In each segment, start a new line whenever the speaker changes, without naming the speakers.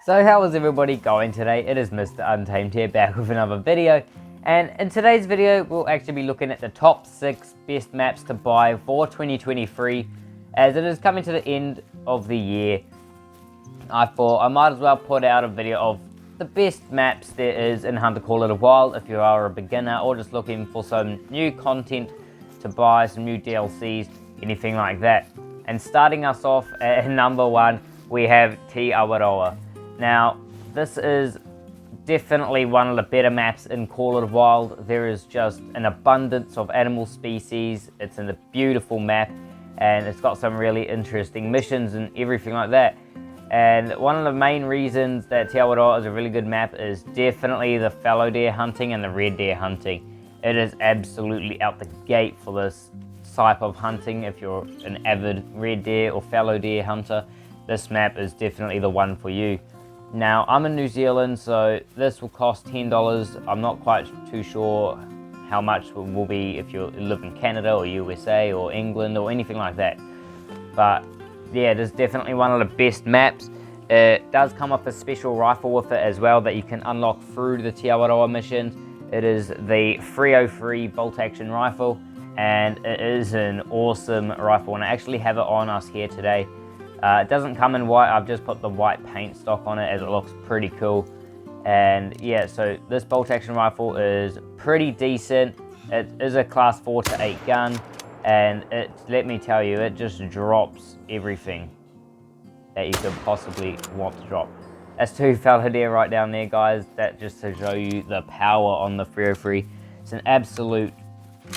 So how is everybody going today? It is Mr. Untamed here, back with another video. And in today's video, we'll actually be looking at the top 6 best maps to buy for 2023. As it is coming to the end of the year, I thought I might as well put out a video of the best maps there is in Hunt to Call It a Wild if you are a beginner or just looking for some new content to buy, some new DLCs, anything like that. And starting us off at number 1, we have Awaroa. Now, this is definitely one of the better maps in Call It a Wild. There is just an abundance of animal species. It's in a beautiful map, and it's got some really interesting missions and everything like that. And one of the main reasons that Awaroa is a really good map is definitely the fallow deer hunting and the red deer hunting. It is absolutely out the gate for this type of hunting. If you're an avid red deer or fallow deer hunter, this map is definitely the one for you. Now, I'm in New Zealand, so this will cost $10. I'm not quite too sure how much it will be if you live in Canada or USA or England or anything like that. But yeah, it is definitely one of the best maps. It does come with a special rifle with it as well that you can unlock through the Awaroa missions. It is the 303 bolt action rifle, and it is an awesome rifle, and I actually have it on us here today. It doesn't come in white. I've just put the white paint stock on it as it looks pretty cool. And yeah, so this bolt action rifle is pretty decent. It is a class 4 to 8 gun, and let me tell you, it just drops everything that you could possibly want to drop. That's 2 fallow deer right down there, guys. That just to show you the power on the 303. It's an absolute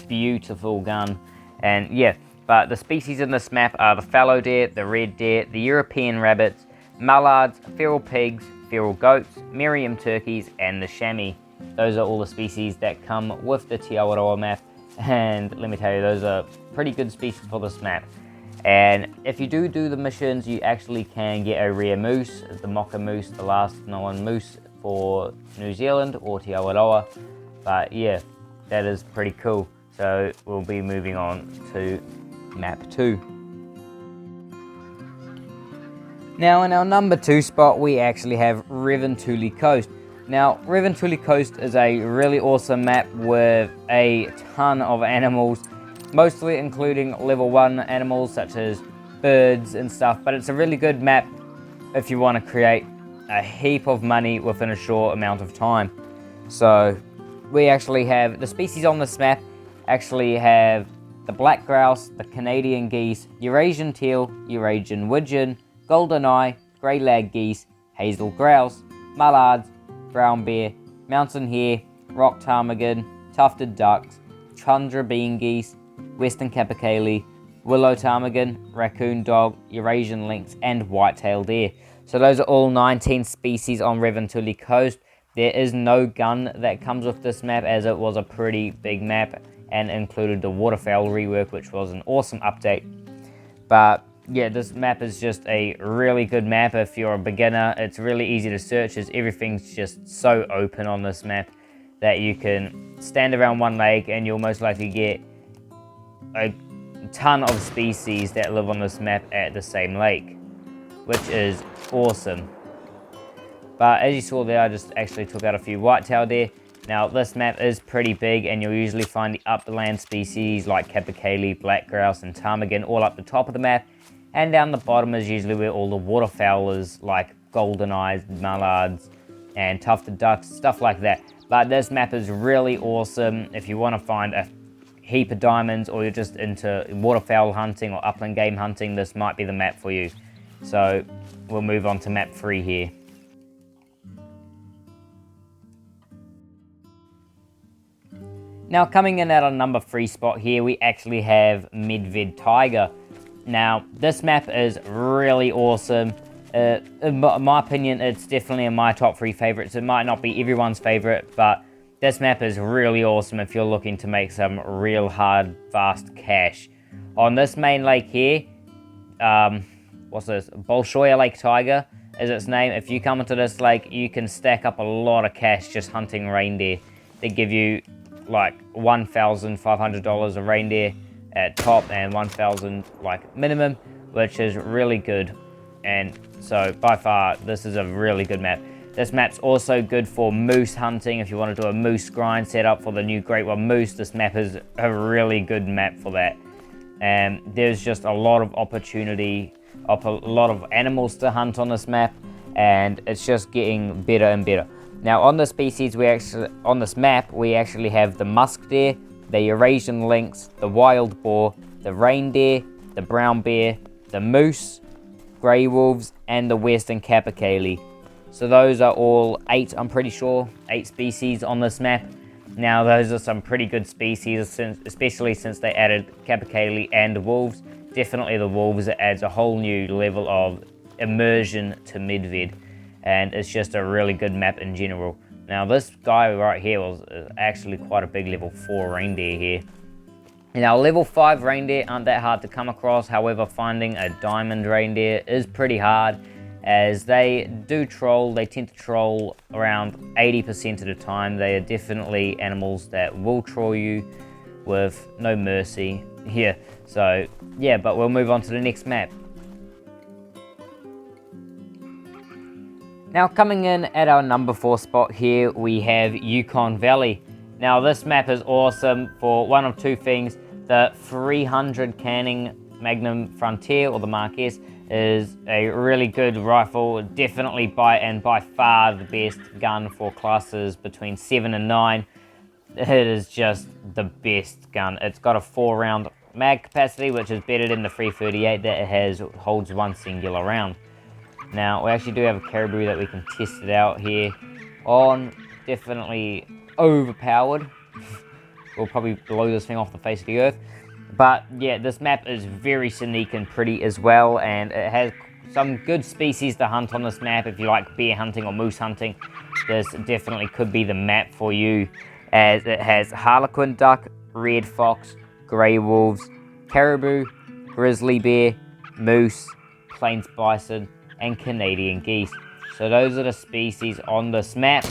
beautiful gun. And yeah, but the species in this map are the fallow deer, the red deer, the European rabbits, mallards, feral pigs, feral goats, Merriam turkeys, and the chamois. Those are all the species that come with the Awaroa map, and let me tell you, those are pretty good species for this map. And if you do the missions, you actually can get a rare moose, the mocha moose, the last known moose for New Zealand or Awaroa. But yeah, that is pretty cool. So we'll be moving on to map 2. Now in our number 2 spot, we actually have Revontuli Coast. Now, Revontuli Coast is a really awesome map with a ton of animals, mostly including level 1 animals such as birds and stuff, but it's a really good map if you want to create a heap of money within a short amount of time. So we actually have the species on this map actually have the black grouse, the Canadian geese, Eurasian teal, Eurasian widgeon, golden eye, grey lag geese, hazel grouse, mallards, brown bear, mountain hare, rock ptarmigan, tufted ducks, tundra bean geese, western capercaillie, willow ptarmigan, raccoon dog, Eurasian lynx, and white-tailed deer. So those are all 19 species on Revontuli Coast. There is no gun that comes with this map, as it was a pretty big map and included the waterfowl rework, which was an awesome update. But yeah, this map is just a really good map if you're a beginner. It's really easy to search, as everything's just so open on this map that you can stand around one lake and you'll most likely get a ton of species that live on this map at the same lake, which is awesome. But as you saw there, I just actually took out a few white-tailed deer. Now, this map is pretty big, and you'll usually find the upland species like capercaillie, black grouse, and ptarmigan all up the top of the map. And down the bottom is usually where all the waterfowl is, like golden eyes, mallards, and tufted ducks, stuff like that. But this map is really awesome if you want to find a heap of diamonds, or you're just into waterfowl hunting or upland game hunting. This might be the map for you. So we'll move on to map 3 here. Now, coming in at our number 3 spot here, we actually have Medved-Taiga. Now, this map is really awesome. In my opinion, it's definitely in my top 3 favorites. It might not be everyone's favorite, but this map is really awesome if you're looking to make some real hard, fast cash. On this main lake here, what's this? Bolshoi Lake Tiger is its name. If you come into this lake, you can stack up a lot of cash just hunting reindeer. They give you like $1,500 a reindeer at top and 1,000 like minimum, which is really good. And so by far, this is a really good map. This map's also good for moose hunting. If you want to do a moose grind setup for the new Great One Moose, this map is a really good map for that. And there's just a lot of opportunity, a lot of animals to hunt on this map, and it's just getting better and better. Now on the species, on this map, we actually have the musk deer, the Eurasian lynx, the wild boar, the reindeer, the brown bear, the moose, grey wolves, and the western capercaillie. So those are all 8, I'm pretty sure, 8 species on this map. Now those are some pretty good species, especially since they added capercaillie and wolves. Definitely the wolves, it adds a whole new level of immersion to Medved, and it's just a really good map in general. Now this guy right here was actually quite a big level 4 reindeer here. Now level 5 reindeer aren't that hard to come across, however finding a diamond reindeer is pretty hard, as they do troll. They tend to troll around 80% of the time. They are definitely animals that will troll you with no mercy here. So yeah, but we'll move on to the next map. Now coming in at our number 4 spot here, we have Yukon Valley. Now this map is awesome for one of two things. The 300 canning Magnum Frontier, or the Marquez, is a really good rifle, definitely by far the best gun for classes between 7 and 9. It is just the best gun. It's got a 4-round mag capacity, which is better than the 338 that it holds one singular round. Now we actually do have a caribou that we can test it out here on. Definitely overpowered. We'll probably blow this thing off the face of the earth. But yeah, this map is very scenic and pretty as well, and it has some good species to hunt on this map. If you like bear hunting or moose hunting, this definitely could be the map for you, as it has harlequin duck, red fox, grey wolves, caribou, grizzly bear, moose, plains bison, and Canadian geese. So those are the species on this map,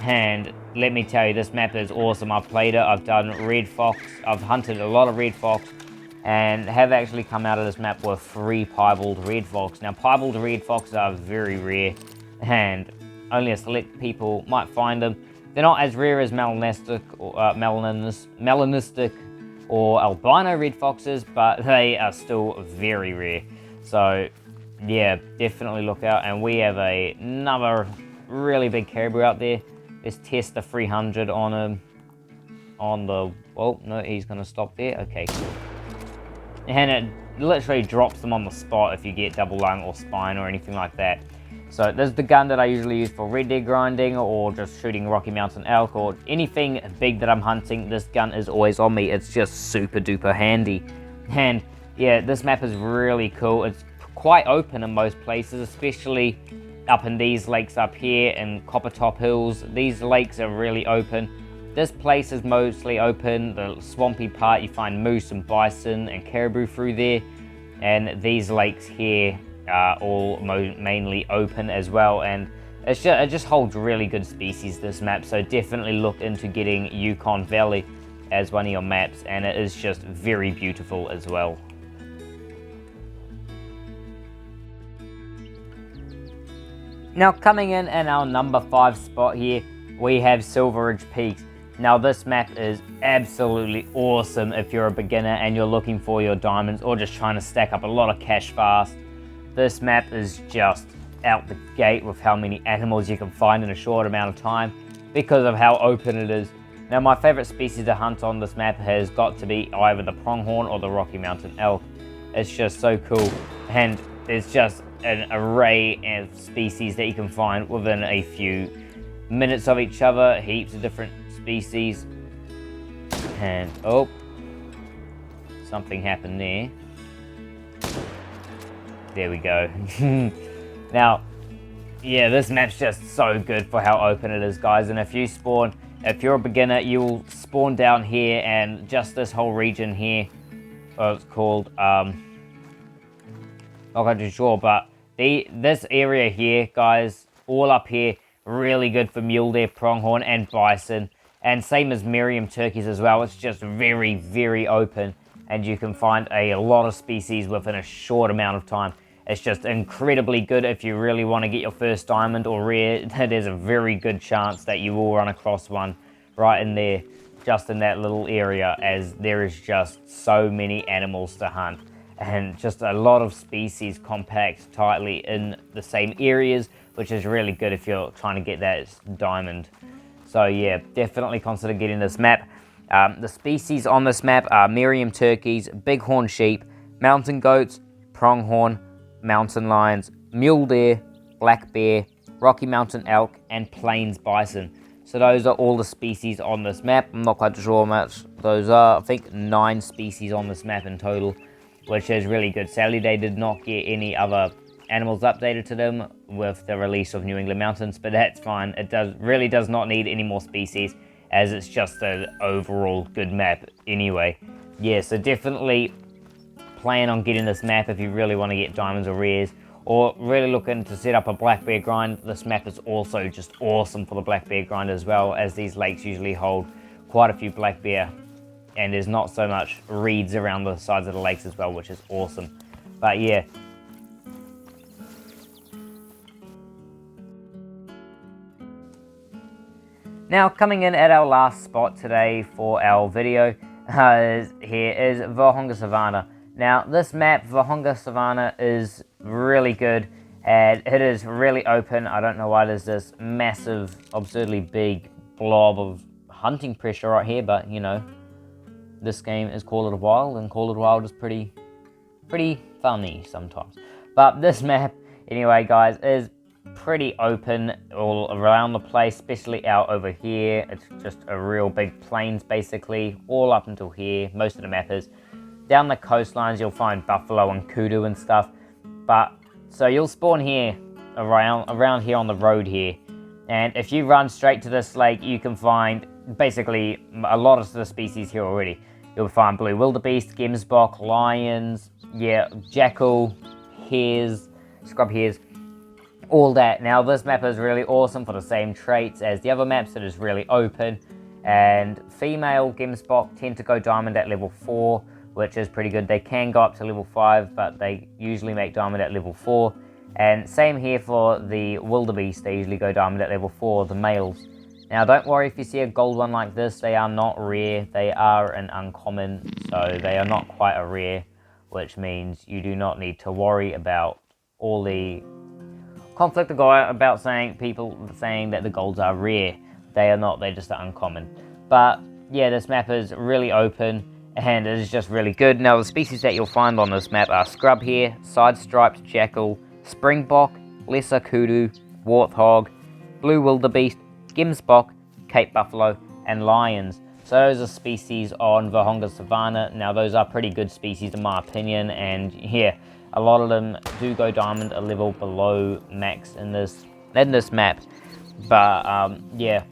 and let me tell you, this map is awesome. I've played it, I've done red fox, I've hunted a lot of red fox, and have actually come out of this map with 3 piebald red fox. Now piebald red fox are very rare, and only a select people might find them. They're not as rare as melanistic or albino red foxes, but they are still very rare. So yeah, definitely look out. And we have another really big caribou out there. Let's test the 300 on him. Oh no, he's gonna stop there. Okay, and it literally drops them on the spot if you get double lung or spine or anything like that. So this is the gun that I usually use for red deer grinding, or just shooting Rocky Mountain elk, or anything big that I'm hunting. This gun is always on me. It's just super duper handy. And yeah, this map is really cool. It's quite open in most places, especially up in these lakes up here in Copper Top Hills. These lakes are really open. This place is mostly open. The swampy part, you find moose and bison and caribou through there. And these lakes here are all mainly open as well. And it just holds really good species, this map. So definitely look into getting Yukon Valley as one of your maps. And it is just very beautiful as well. Now coming in at our number 5 spot here, we have Silver Ridge Peaks. Now this map is absolutely awesome if you're a beginner and you're looking for your diamonds, or just trying to stack up a lot of cash fast. This map is just out the gate with how many animals you can find in a short amount of time, because of how open it is. Now my favorite species to hunt on this map has got to be either the pronghorn or the Rocky Mountain elk. It's just so cool, and there's just an array of species that you can find within a few minutes of each other. Heaps of different species. And oh, something happened there. There we go. Now yeah, this map's just so good for how open it is, guys. And if you're a beginner, you'll spawn down here, and just this whole region here, it's called not quite too sure, but this area here, guys, all up here, really good for mule deer, pronghorn, and bison. And same as Merriam turkeys as well. It's just very, very open, and you can find a lot of species within a short amount of time. It's just incredibly good if you really want to get your first diamond or rare. There's a very good chance that you will run across one right in there, just in that little area, as there is just so many animals to hunt. And just a lot of species compact tightly in the same areas, which is really good if you're trying to get that diamond. So yeah, definitely consider getting this map. The species on this map are Merriam turkeys, bighorn sheep, mountain goats, pronghorn, mountain lions, mule deer, black bear, Rocky Mountain elk, and plains bison. So those are all the species on this map. I'm not quite sure how much those are. I think 9 species on this map in total, which is really good. Sadly, they did not get any other animals updated to them with the release of New England Mountains, but that's fine. It really does not need any more species, as it's just an overall good map anyway. Yeah, so definitely plan on getting this map if you really want to get diamonds or rares, or really looking to set up a black bear grind. This map is also just awesome for the black bear grind as well, as these lakes usually hold quite a few black bear, and there's not so much reeds around the sides of the lakes as well, which is awesome. But yeah, now coming in at our last spot today for our video, here is Vurhonga Savanna. Now this map, Vurhonga Savanna, is really good, and it is really open. I don't know why there's this massive, absurdly big blob of hunting pressure right here, but you know, this game is Call It Wild, and Call It Wild is pretty funny sometimes. But this map, anyway guys, is pretty open all around the place, especially out over here. It's just a real big plains basically, all up until here. Most of the map is. Down the coastlines you'll find buffalo and kudu and stuff, but so you'll spawn here around here on the road here, and if you run straight to this lake you can find basically a lot of the species here already. You'll find blue wildebeest, gemsbok, lions, yeah, jackal, hares, scrub hares, all that. Now this map is really awesome for the same traits as the other maps. It is really open, and female gemsbok tend to go diamond at level 4, which is pretty good. They can go up to level 5, but they usually make diamond at level 4. And same here for the wildebeest, they usually go diamond at level 4, the males. Now don't worry if you see a gold one like this, they are not rare, they are an uncommon, so they are not quite a rare, which means you do not need to worry about all the conflict about people saying that the golds are rare. They are not, they're just uncommon. But yeah, this map is really open, and it is just really good. Now the species that you'll find on this map are scrub hare, side-striped jackal, springbok, lesser kudu, warthog, blue wildebeest, gemsbok, cape buffalo, and lions. So those are species on Vurhonga Savanna. Now those are pretty good species in my opinion, and yeah, a lot of them do go diamond a level below max in this map. But yeah,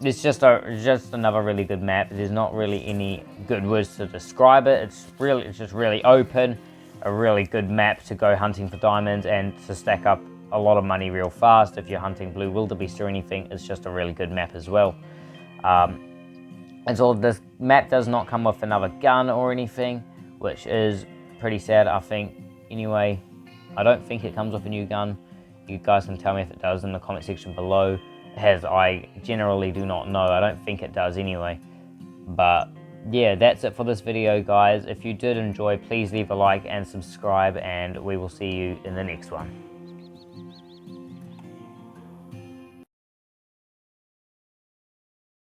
it's just another really good map. There's not really any good words to describe it. It's just really open, a really good map to go hunting for diamonds and to stack up a lot of money real fast. If you're hunting blue wildebeest or anything, it's just a really good map as well. And so this map does not come with another gun or anything, which is pretty sad, I think. Anyway, I don't think it comes with a new gun. You guys can tell me if it does in the comment section below, as I generally do not know. I don't think it does anyway. But yeah, that's it for this video, guys. If you did enjoy, please leave a like and subscribe, and we will see you in the next one.